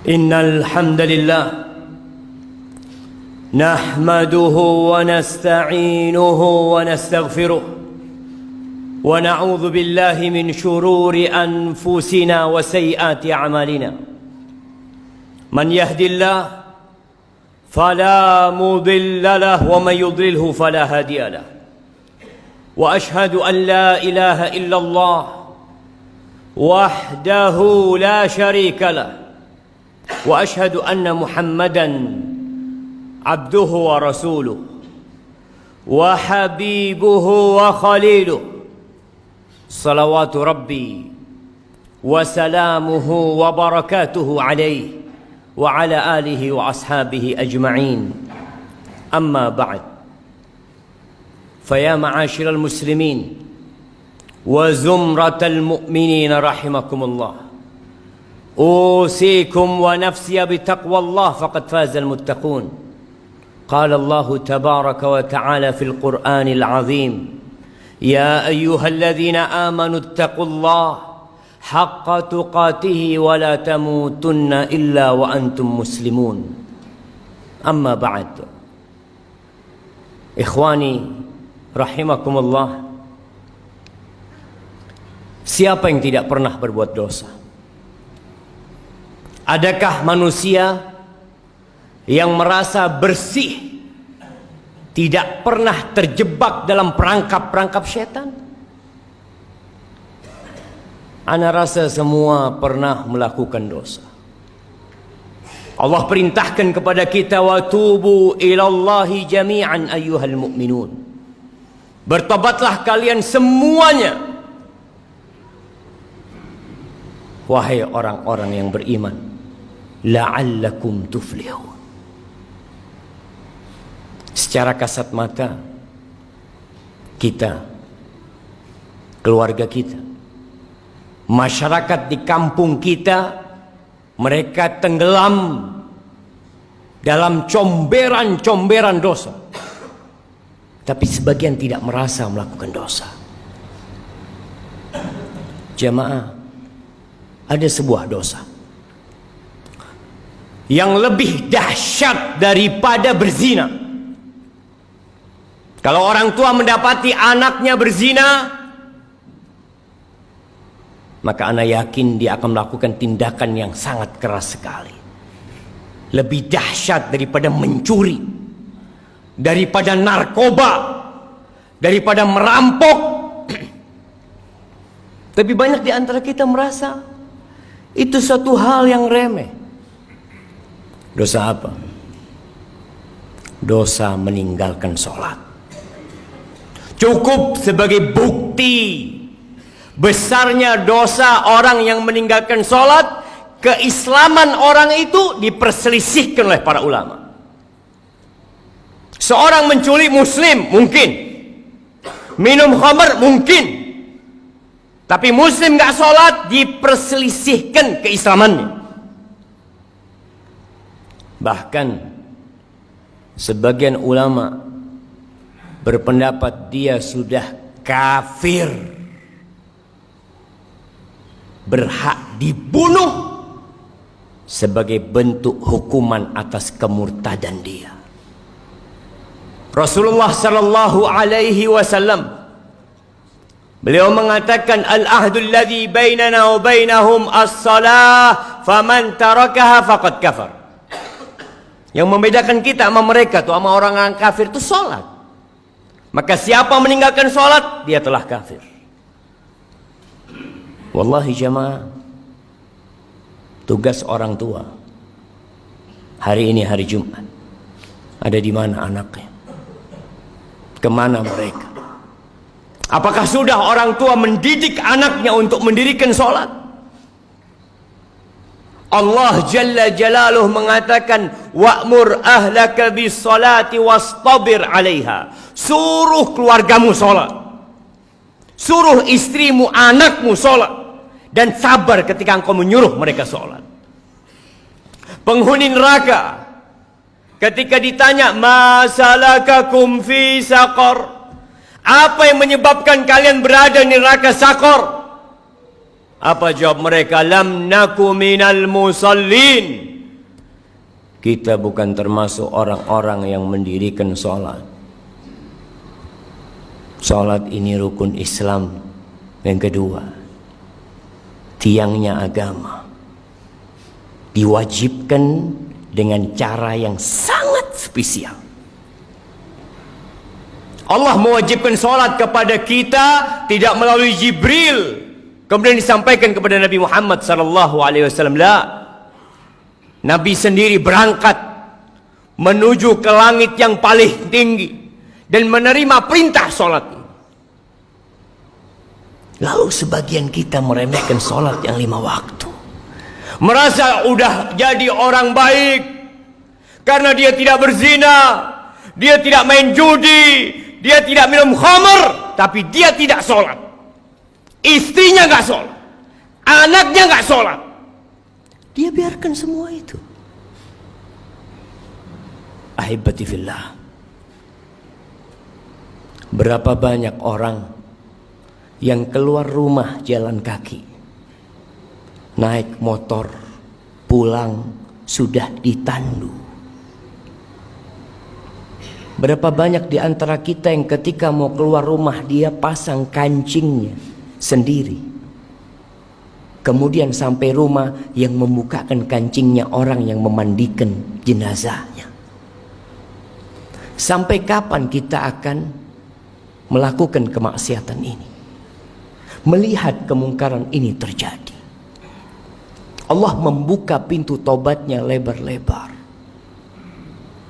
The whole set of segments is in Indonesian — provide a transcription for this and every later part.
إن الحمد لله نحمده ونستعينه ونستغفره ونعوذ بالله من شرور أنفسنا وسيئات أعمالنا. من يهد الله فلا مضل له ومن يضلله فلا هادي له. وأشهد أن لا إله إلا الله وحده لا شريك له وأشهد أن محمدا عبده ورسوله وحبيبه وخليله صلوات ربي وسلامه وبركاته عليه وعلى آله وأصحابه أجمعين. أما بعد، فيا معاشر المسلمين وزمرة المؤمنين رحمكم الله، أوصيكم ونفسي بتقوى الله فقد فاز المتقون. قال الله تبارك وتعالى في القرآن العظيم: يا أيها الذين آمنوا اتقوا الله حق تقاته ولا تموتن إلا وأنتم مسلمون. أما بعد، إخواني رحمكم الله، siapa yang tidak pernah berbuat dosa? Adakah manusia yang merasa bersih, tidak pernah terjebak dalam perangkap-perangkap syaitan? Ana rasa semua pernah melakukan dosa. Allah perintahkan kepada kita, wa tubu ilallahi jami'an ayyuhal mu'minun. Bertobatlah kalian semuanya, wahai orang-orang yang beriman, la'allakum tuflihun. Secara kasat mata, kita, keluarga kita, masyarakat di kampung kita, mereka tenggelam dalam comberan-comberan dosa. Tapi sebagian tidak merasa melakukan dosa. Jamaah, ada sebuah dosa yang lebih dahsyat daripada berzina. Kalau orang tua mendapati anaknya berzina, maka anak yakin dia akan melakukan tindakan yang sangat keras sekali. Lebih dahsyat daripada mencuri, daripada narkoba, daripada merampok. Tapi banyak di antara kita merasa itu suatu hal yang remeh. Dosa apa? Dosa meninggalkan sholat. Cukup sebagai bukti besarnya dosa orang yang meninggalkan sholat, keislaman orang itu diperselisihkan oleh para ulama. Seorang menculik muslim mungkin, minum khamr mungkin, tapi muslim gak sholat, diperselisihkan keislamannya. Bahkan sebagian ulama berpendapat dia sudah kafir, berhak dibunuh sebagai bentuk hukuman atas kemurtadan dia. Rasulullah sallallahu alaihi wasallam, beliau mengatakan, al-ahdul ladzi bainana wa bainahum as-salah faman tarakaha faqad kafar. Yang membedakan kita sama mereka tuh, sama orang kafir itu salat. Maka siapa meninggalkan salat, dia telah kafir. Wallahi jamaah, tugas orang tua hari ini hari Jumat, ada di mana anaknya? Kemana mereka? Apakah sudah orang tua mendidik anaknya untuk mendirikan salat? Allah Jalla Jalaluh mengatakan, wa'mur ahlaka bis salati wastabir 'alaiha. Suruh keluargamu salat, suruh istrimu, anakmu salat, dan sabar ketika engkau menyuruh mereka salat. Penghuni neraka ketika ditanya, ma salakakum fi saqar, apa yang menyebabkan kalian berada di neraka Saqar? Apa jawab mereka? Lam naku minal musallin. kita bukan termasuk orang-orang yang mendirikan sholat. Sholat ini rukun Islam yang kedua, tiangnya agama, diwajibkan dengan cara yang sangat spesial. Allah mewajibkan sholat kepada kita tidak melalui Jibril kemudian disampaikan kepada Nabi Muhammad SAW. Nabi sendiri berangkat menuju ke langit yang paling tinggi dan menerima perintah sholat. Lalu sebagian kita meremehkan sholat yang 5 waktu, merasa udah jadi orang baik karena dia tidak berzina, dia tidak main judi, dia tidak minum khamr, tapi dia tidak sholat. Istrinya gak sholat, anaknya gak sholat, dia biarkan semua itu. Ahibati fillah, berapa banyak orang yang keluar rumah jalan kaki, naik motor, pulang sudah ditandu. Berapa banyak di antara kita yang ketika mau keluar rumah dia pasang kancingnya sendiri. Kemudian sampai rumah yang membukakan kancingnya orang yang memandikan jenazahnya. Sampai kapan kita akan melakukan kemaksiatan ini? Melihat kemungkaran ini terjadi. Allah membuka pintu tobatnya lebar-lebar.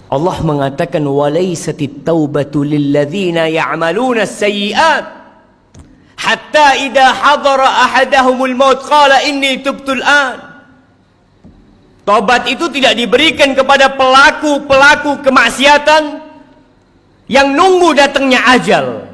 Allah mengatakan walaisatit taubatu lilladzina ya'maluna as-sayyi'at hatta idza hadara ahadahumul maut qala inni tubtul an. Tobat itu tidak diberikan kepada pelaku-pelaku kemaksiatan yang nunggu datangnya ajal.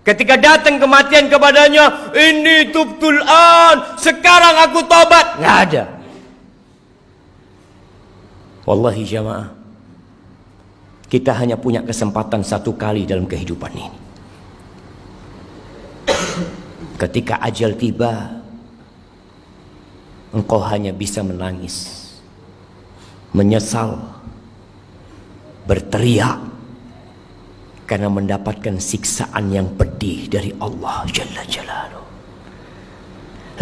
Ketika datang kematian kepadanya, inni tubtul an, sekarang aku tobat. Nggak ada. Wallahi jamaah, kita hanya punya kesempatan 1 kali dalam kehidupan ini. Ketika ajal tiba, engkau hanya bisa menangis, menyesal, berteriak karena mendapatkan siksaan yang pedih dari Allah Jalla Jalaluhu.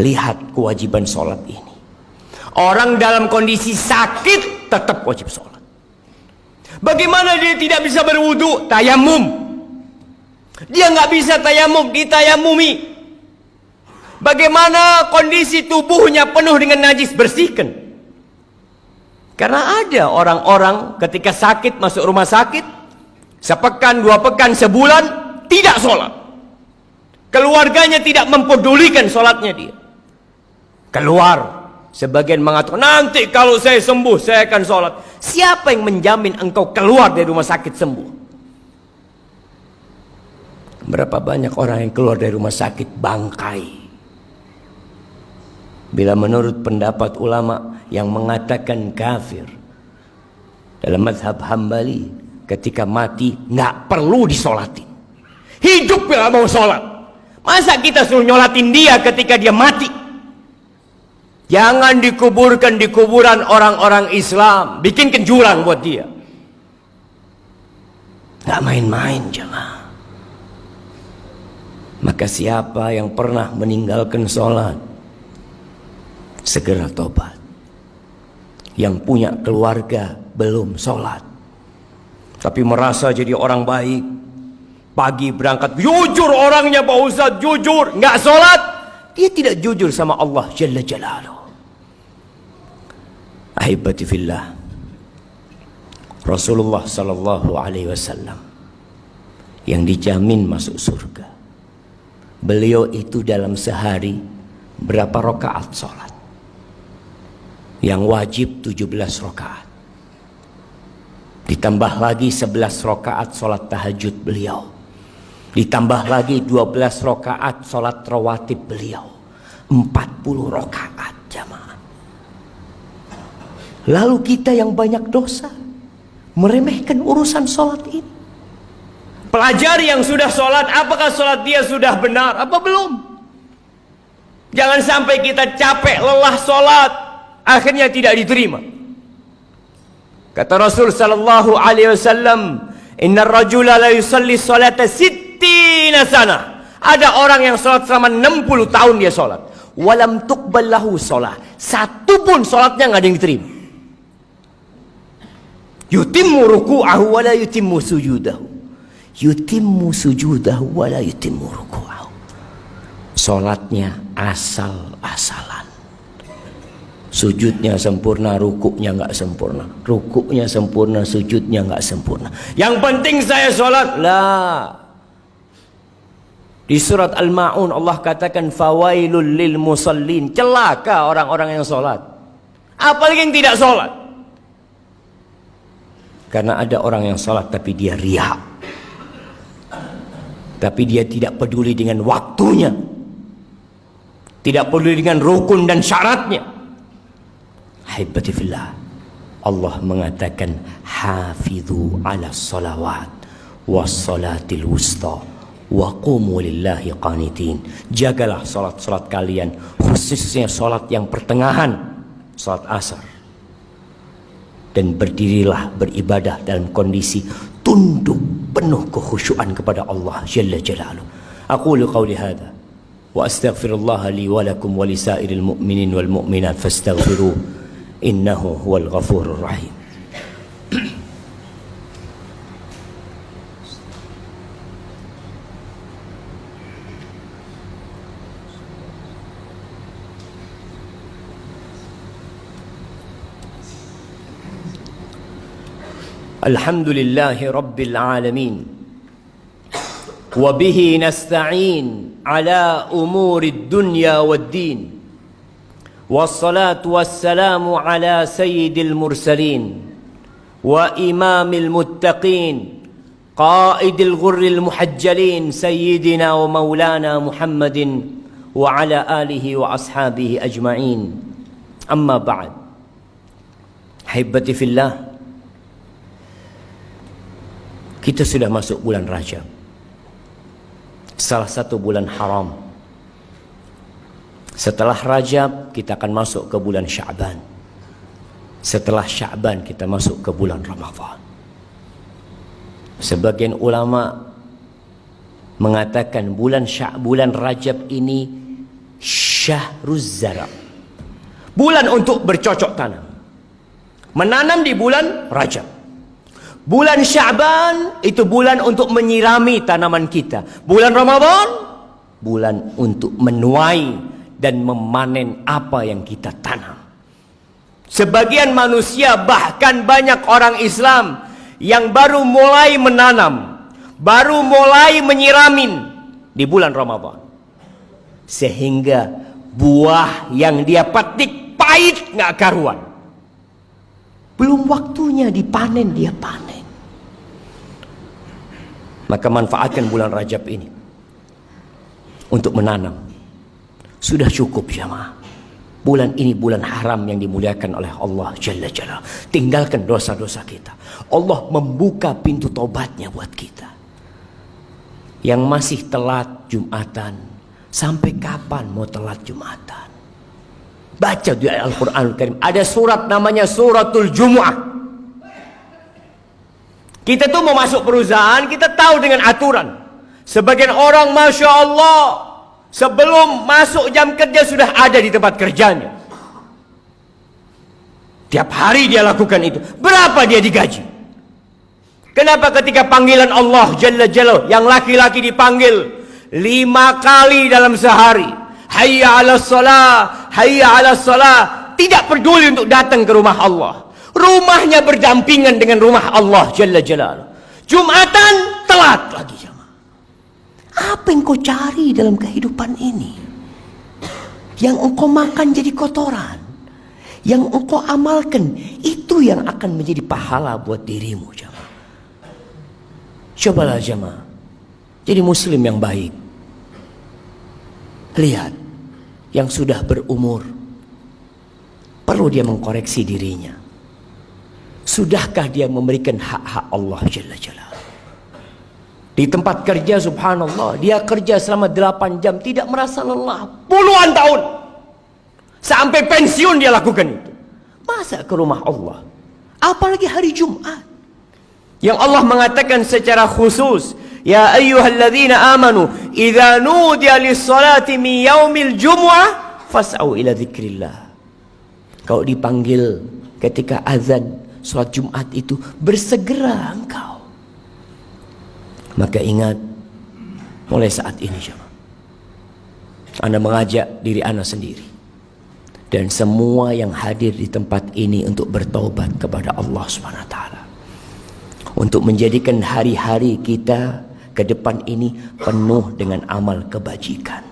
Lihat kewajiban sholat ini. Orang dalam kondisi sakit tetap wajib sholat. Bagaimana dia tidak bisa berwudu? Tayamum. Dia nggak bisa tayamum, ditayamumi. Bagaimana kondisi tubuhnya penuh dengan najis, bersihkan. Karena ada orang-orang ketika sakit masuk rumah sakit, sepekan, 2 pekan, sebulan tidak sholat. Keluarganya tidak mempedulikan sholatnya dia. Keluar, sebagian mengatakan nanti kalau saya sembuh saya akan sholat. Siapa yang menjamin engkau keluar dari rumah sakit sembuh? Berapa banyak orang yang keluar dari rumah sakit bangkai. Bila menurut pendapat ulama yang mengatakan kafir dalam mazhab Hambali, ketika mati nggak perlu disolatin. Hidup nggak mau sholat, masa kita suruh nyolatin dia ketika dia mati? Jangan dikuburkan di kuburan orang-orang Islam, bikin jurang buat dia. Nggak main-main jemaah. Maka siapa yang pernah meninggalkan sholat, segera tobat. Yang punya keluarga belum sholat, tapi merasa jadi orang baik, pagi berangkat, jujur orangnya Pak Ustadz, jujur, nggak sholat, dia tidak jujur sama Allah Jalla Jalaluhu. Ahibati fillah, Rasulullah Sallallahu Alaihi Wasallam yang dijamin masuk surga, beliau itu dalam sehari berapa rakaat sholat? Yang wajib 17 rakaat. Ditambah lagi 11 rakaat sholat tahajud beliau. Ditambah lagi 12 rakaat sholat rawatib beliau. 40 rakaat jamaah. Lalu kita yang banyak dosa meremehkan urusan sholat ini. Pelajari yang sudah sholat, apakah sholat dia sudah benar apa belum? Jangan sampai kita capek lelah sholat, akhirnya tidak diterima. Kata Rasul sallallahu alaihi wasallam, "Innar rajula la yusalli salata sittina sanah." Ada orang yang salat selama 60 tahun dia salat. Walam tuqbal lahu salah. Satu pun salatnya enggak ada yang diterima. Yutimmu ruku'ahu wa la yutimmu sujudahu. Yutimmu sujudahu wa la yutimmu ruku'ahu. Salatnya asal-asalan. Sujudnya sempurna, rukuknya enggak sempurna. Rukuknya sempurna, sujudnya enggak sempurna. Yang penting saya salat. Lah. Di surat Al-Ma'un Allah katakan fawailul lil musallin. Celaka orang-orang yang salat. Apalagi yang tidak salat. Karena ada orang yang salat tapi dia riya. Tapi dia tidak peduli dengan waktunya. Tidak peduli dengan rukun dan syaratnya. Haibati fillah. Allah mengatakan hafidhu ala salawat was salatil wusta wa qumu lillahi qanitin. Jagalah salat-salat kalian, khususnya salat yang pertengahan, salat asar. Dan berdirilah beribadah dalam kondisi tunduk penuh kekhusyuan kepada Allah Jalla Jalaluhu. Aqulu qawli hadha wa astaghfirullah li wa lakum wa lisairil mu'minin wal mu'minat fastaghfiruh innahu huwal ghafurur rahim. Alhamdulillahi Rabbil Alamin. Wabihi nasta'in ala umuri dunya wad din. Wassalatu wassalamu ala sayyidil mursalin wa imamil muttaqin qaidil ghurril muhajjalin sayyidina wa maulana Muhammadin wa ala alihi wa ashabihi ajma'in. Amma ba'd. Hibbati fillah. Kita sudah masuk bulan Rajab, salah satu bulan haram. Setelah Rajab kita akan masuk ke bulan Sya'ban. Setelah Sya'ban kita masuk ke bulan Ramadan. Sebagian ulama mengatakan bulan Rajab ini syahruz zara', bulan untuk bercocok tanam, menanam di bulan Rajab. Bulan Sya'ban itu bulan untuk menyirami tanaman kita. Bulan Ramadan, bulan untuk menuai dan memanen apa yang kita tanam. Sebagian manusia, bahkan banyak orang Islam yang baru mulai menanam, baru mulai menyiramin di bulan Ramadan. Sehingga buah yang dia petik pahit nggak karuan. Belum waktunya dipanen, dia panen. Maka manfaatkan bulan Rajab ini untuk menanam. Sudah cukup jamaah. Bulan ini bulan haram yang dimuliakan oleh Allah Jalla Jalla. Tinggalkan dosa-dosa kita. Allah membuka pintu taubatnya buat kita. Yang masih telat Jumatan, sampai kapan mau telat Jumatan? Baca di Al-Quranul Karim. Ada surat namanya Suratul Jumu'ah. Kita tuh mau masuk perusahaan, kita tahu dengan aturan. Sebagian orang Masya Allah, sebelum masuk jam kerja sudah ada di tempat kerjanya. Tiap hari dia lakukan itu. Berapa dia digaji? Kenapa ketika panggilan Allah Jalla Jalla, yang laki-laki dipanggil 5 kali dalam sehari, hayya ala salah, hayya ala salah, tidak peduli untuk datang ke rumah Allah. Rumahnya berdampingan dengan rumah Allah Jalla Jalaluhu. Jumatan telat lagi jemaah. Apa yang kau cari dalam kehidupan ini? Yang engkau makan jadi kotoran, yang engkau amalkan itu yang akan menjadi pahala buat dirimu jemaah. Cobalah jemaah jadi muslim yang baik. Lihat, yang sudah berumur perlu dia mengkoreksi dirinya. Sudahkah dia memberikan hak-hak Allah Jalla Jalla? Di tempat kerja subhanallah, dia kerja selama 8 jam tidak merasa lelah. Puluhan tahun. Sampai pensiun dia lakukan itu. Masa ke rumah Allah? Apalagi hari Jumat, yang Allah mengatakan secara khusus, ya ayyuhalladzina amanu idza nudiya lis-salati min yaumil jumu'ah fas'au ila dzikrillah. Kau dipanggil ketika azan salat Jumat itu, bersegera engkau. Maka ingat, mulai saat ini jemaah, Anda mengajak diri Anda sendiri dan semua yang hadir di tempat ini untuk bertaubat kepada Allah Subhanahu wa taala, untuk menjadikan hari-hari kita ke depan ini penuh dengan amal kebajikan.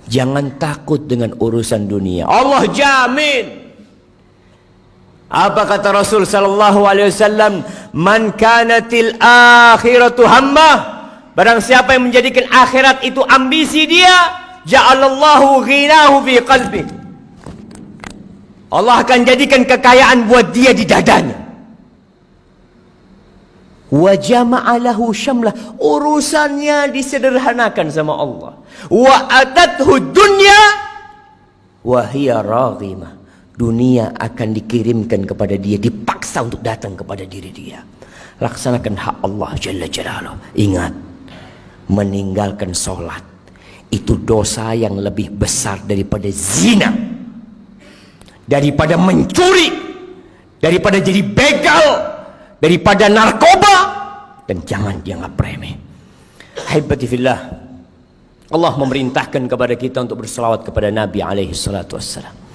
Jangan takut dengan urusan dunia. Allah jamin. Apa kata Rasul sallallahu alaihi wasallam? Man kanatil akhiratu hammah. Barang siapa yang menjadikan akhirat itu ambisi dia, ja'alallahu ghinahu fi qalbi. Allah akan jadikan kekayaan buat dia di dadanya. Wa jama'a lahu syamlah. Urusannya disederhanakan sama Allah. Wa atathu dunya wa hiya raghimah. Dunia akan dikirimkan kepada dia, dipaksa untuk datang kepada diri dia. Laksanakan hak Allah Jalla Jalaluh. Ingat, meninggalkan sholat itu dosa yang lebih besar daripada zina, daripada mencuri, daripada jadi begal, daripada narkoba, dan jangan dianggap remeh. Haibati fillah, Allah memerintahkan kepada kita untuk berselawat kepada Nabi alaihi salatu wassalam.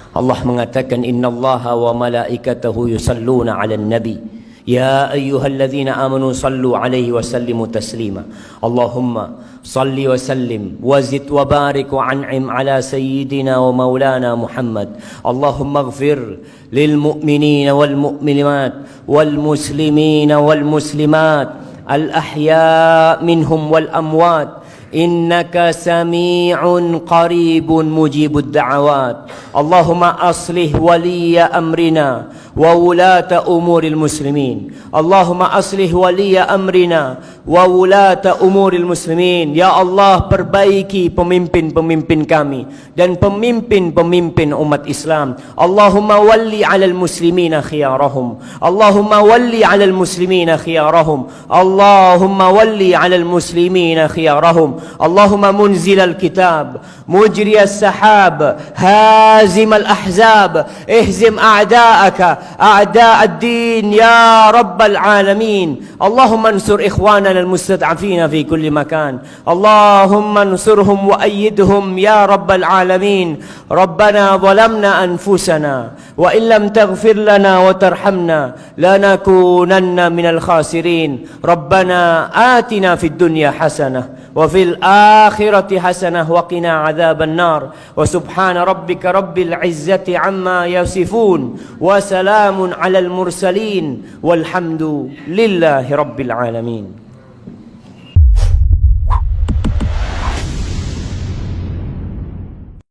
Allah mengatakan, innallaha wa malaikatahu yusalluna 'alan nabi ya ayyuhalladzina amanu sallu 'alaihi wa sallimu taslima. Allahumma salli wa sallim wa zid wa barik wa an'im 'ala sayyidina wa maulana Muhammad. Allahumma ighfir lil mu'minina wal mu'minat wal muslimina wal muslimat al ahya' minhum wal amwat. Innaka sami'un qaribun mujibud da'awat. Allahumma aslih waliya amrina wa wulata umuril muslimin. Allahumma aslih waliya amrina wa wulata umuril muslimin. Ya Allah, perbaiki pemimpin-pemimpin kami dan pemimpin-pemimpin umat Islam. Allahumma walli 'alal muslimina khiyarahum. Allahumma walli 'alal muslimina khiyarahum. Allahumma walli 'alal muslimina khiyarahum. اللهم منزل الكتاب مجري السحاب هازم الأحزاب اهزم أعداءك أعداء الدين يا رب العالمين. اللهم انصر إخواننا المستضعفين في كل مكان. اللهم انصرهم وأيدهم يا رب العالمين. ربنا ظلمنا أنفسنا وإن لم تغفر لنا وترحمنا لنكونن من الخاسرين. ربنا آتنا في الدنيا حسنة وفي الآخرة حسنة وقنا عذاب النار. وسبحان ربك رب العزة عما يصفون وسلام على المرسلين والحمد لله رب العالمين.